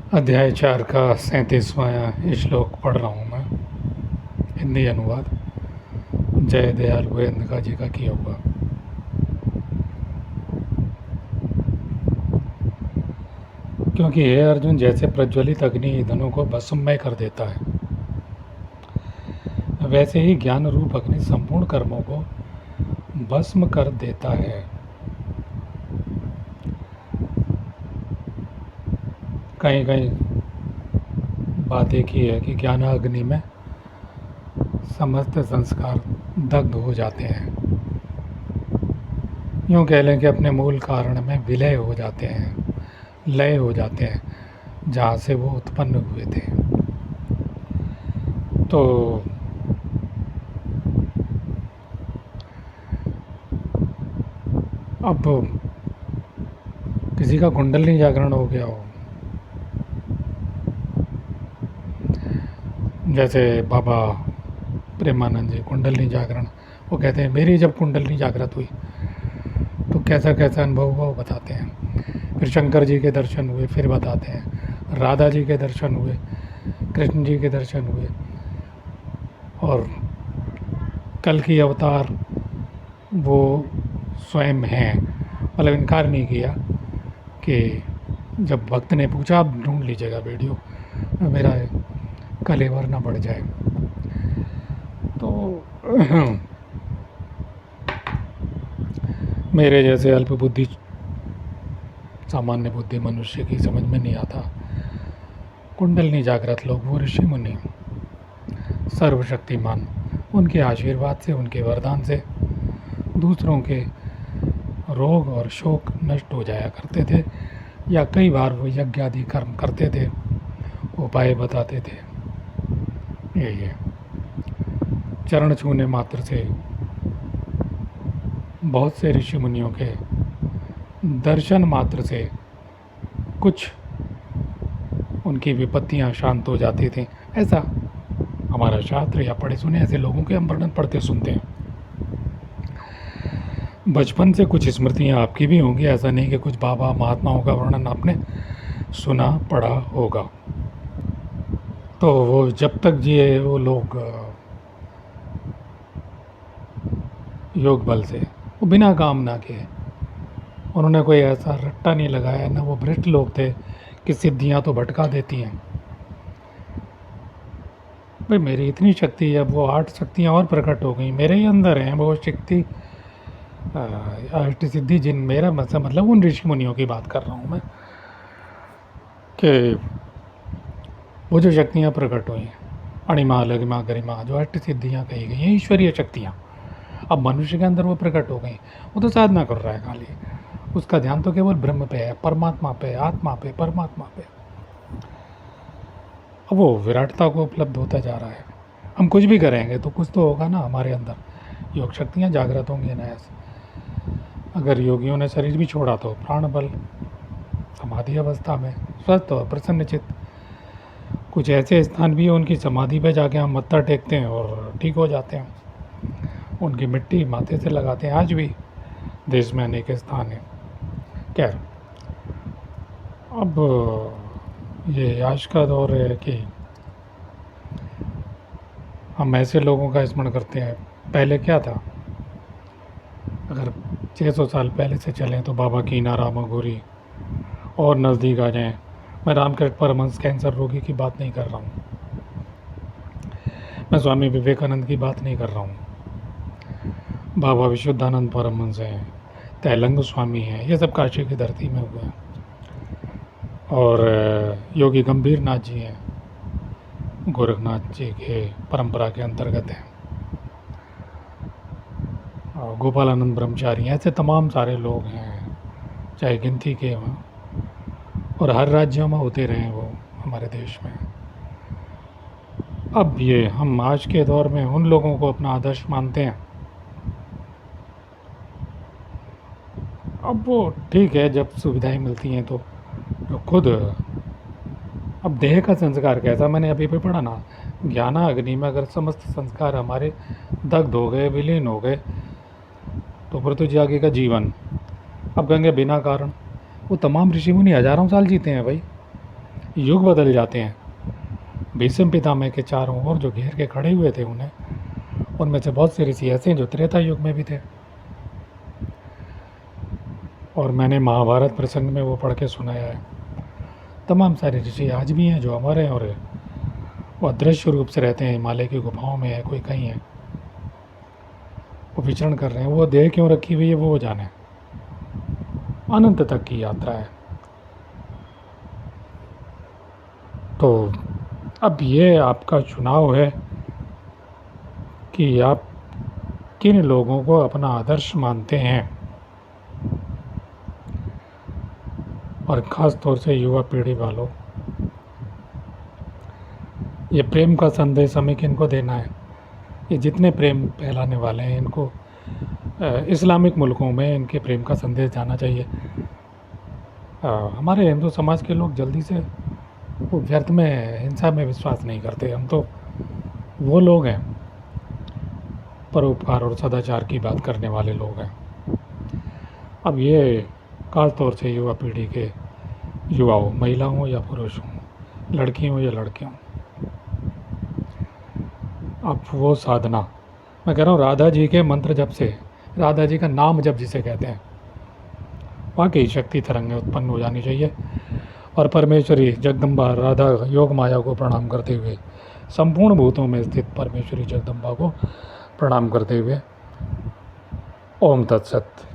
अध्याय 4 का 37वां श्लोक पढ़ रहा हूँ मैं। हिंदी अनुवाद जय दयाल गोयंदका जी का किया हुआ। क्योंकि हे अर्जुन, जैसे प्रज्वलित अग्नि ईंधनों को भस्ममय कर देता है, वैसे ही ज्ञान रूप अग्नि संपूर्ण कर्मों को भस्म कर देता है। कहीं कहीं बात एक ही है कि ज्ञान अग्नि में समस्त संस्कार दग्ध हो जाते हैं। यूँ कह लें कि अपने मूल कारण में विलय हो जाते हैं, लय हो जाते हैं, जहाँ से वो उत्पन्न हुए थे। तो अब किसी का कुंडली जागरण हो गया हो, जैसे बाबा प्रेमानंद जी कुंडली जागरण, वो कहते हैं मेरी जब कुंडली जागृत हुई तो कैसा कैसा अनुभव हुआ वो बताते हैं। फिर शंकर जी के दर्शन हुए, फिर बताते हैं राधा जी के दर्शन हुए, कृष्ण जी के दर्शन हुए, और कल की अवतार वो स्वयं हैं। मतलब इनकार नहीं किया कि जब भक्त ने पूछा, आप ढूंढ लीजिएगा वीडियो, मेरा कलेवर ना बढ़ जाए। तो मेरे जैसे अल्प बुद्धि सामान्य बुद्धि मनुष्य की समझ में नहीं आता। कुंडलनी जागृत लोग, वो ऋषि मुनि सर्वशक्तिमान, उनके आशीर्वाद से, उनके वरदान से दूसरों के रोग और शोक नष्ट हो जाया करते थे, या कई बार वो यज्ञ आदि कर्म करते थे, उपाय बताते थे। यही है, चरण छूने मात्र से बहुत से ऋषि मुनियों के दर्शन मात्र से कुछ उनकी विपत्तियां शांत हो जाती थी। ऐसा हमारा शास्त्र या पढ़े सुने ऐसे लोगों के हम वर्णन पढ़ते सुनते हैं। बचपन से कुछ स्मृतियां आपकी भी होंगी, ऐसा नहीं कि कुछ बाबा महात्माओं का वर्णन आपने सुना पढ़ा होगा। तो वो जब तक जिए वो लोग योग बल से, वो बिना काम ना किए, उन्होंने कोई ऐसा रट्टा नहीं लगाया, ना वो भ्रष्ट लोग थे कि सिद्धियां तो भटका देती हैं। भाई मेरी इतनी शक्ति है, अब वो 8 शक्तियाँ और प्रकट हो गई मेरे ही अंदर हैं। वो शक्ति अष्ट सिद्धि जिन, मेरा मतलब उन ऋषि मुनियों की बात कर रहा हूँ मैं, कि वो जो शक्तियाँ प्रकट हुई हैं, अणिमा लघिमा गरिमा, जो अष्ट सिद्धियाँ कही गई हैं, ईश्वरीय शक्तियाँ, अब मनुष्य के अंदर वो प्रकट हो गई। वो तो साधना कर रहा है खाली, उसका ध्यान तो केवल ब्रह्म पे है, परमात्मा पे, आत्मा पे, परमात्मा पे। अब वो विराटता को उपलब्ध होता जा रहा है। हम कुछ भी करेंगे तो कुछ तो होगा ना हमारे अंदर, योग शक्तियाँ जागृत होंगी ना। ऐसे अगर योगियों ने शरीर भी छोड़ा तो प्राण बल समाधि अवस्था में स्वस्थ और प्रसन्न चित्त। कुछ ऐसे स्थान भी है उनकी समाधि पे जाके हम मत्था टेकते हैं और ठीक हो जाते हैं, उनकी मिट्टी माथे से लगाते हैं। आज भी देश में अनेक स्थान हैं। खैर, अब ये आज का दौर है कि हम ऐसे लोगों का स्मरण करते हैं। पहले क्या था, अगर 600 साल पहले से चलें तो बाबा कीनाराम अघोरी, और नज़दीक आ जाएं, मैं रामकृष्ण परमहंस कैंसर रोगी की बात नहीं कर रहा हूँ, मैं स्वामी विवेकानंद की बात नहीं कर रहा हूँ, बाबा विशुद्धानंद परमहंस हैं, तैलंग स्वामी हैं, ये सब काशी की धरती में हुए हैं। और योगी गंभीर नाथ जी हैं, गोरखनाथ जी के परंपरा के अंतर्गत हैं, और गोपालानंद ब्रह्मचारी, ऐसे तमाम सारे लोग हैं, चाहे गिनती के हों, और हर राज्यों में होते रहे वो हमारे देश में। अब ये हम आज के दौर में उन लोगों को अपना आदर्श मानते हैं। अब वो ठीक है, जब सुविधाएं मिलती हैं तो खुद, अब देह का संस्कार कैसा, मैंने अभी भी पढ़ा ना, ज्ञाना अग्नि में अगर समस्त संस्कार हमारे दग्ध हो गए, विलीन हो गए, तो फिर तो जागे का जीवन। अब कहेंगे बिना कारण, वो तमाम ऋषि मुनि हज़ारों साल जीते हैं भाई, युग बदल जाते हैं। भीष्म पितामह के चारों ओर जो घेर के खड़े हुए थे उन्हें, उनमें से बहुत से ऋषि ऐसे हैं जो त्रेता युग में भी थे। और मैंने महाभारत प्रसंग में वो पढ़ के सुनाया है। तमाम सारे ऋषि आज भी हैं जो अमर हैं, और वो अदृश्य रूप से रहते हैं, हिमालय की गुफाओं में है, कोई कहीं है, वो विचरण कर रहे हैं। वो देह क्यों रखी हुई है वो जाने, अनंत तक की यात्रा है। तो अब ये आपका चुनाव है कि आप किन लोगों को अपना आदर्श मानते हैं, और ख़ास तौर से युवा पीढ़ी वालों। ये प्रेम का संदेश हमें किनको देना है? ये जितने प्रेम फैलाने वाले हैं इनको इस्लामिक मुल्कों में इनके प्रेम का संदेश जाना चाहिए। हमारे हिंदू समाज के लोग जल्दी से वो व्यर्थ में हिंसा में विश्वास नहीं करते। हम तो वो लोग हैं, परोपकार और सदाचार की बात करने वाले लोग हैं। अब ये खास तौर से युवा पीढ़ी के युवा हो, महिला हो या पुरुष हो, लड़की हो या लड़के हों, अब वो साधना, मैं कह रहा हूँ राधा जी के मंत्र जप से, राधा जी का नाम जप जिसे कहते हैं, वाकई शक्ति तरंगें उत्पन्न हो जानी चाहिए। और परमेश्वरी जगदम्बा राधा योग माया को प्रणाम करते हुए, संपूर्ण भूतों में स्थित परमेश्वरी जगदम्बा को प्रणाम करते हुए, ओम तत्सत।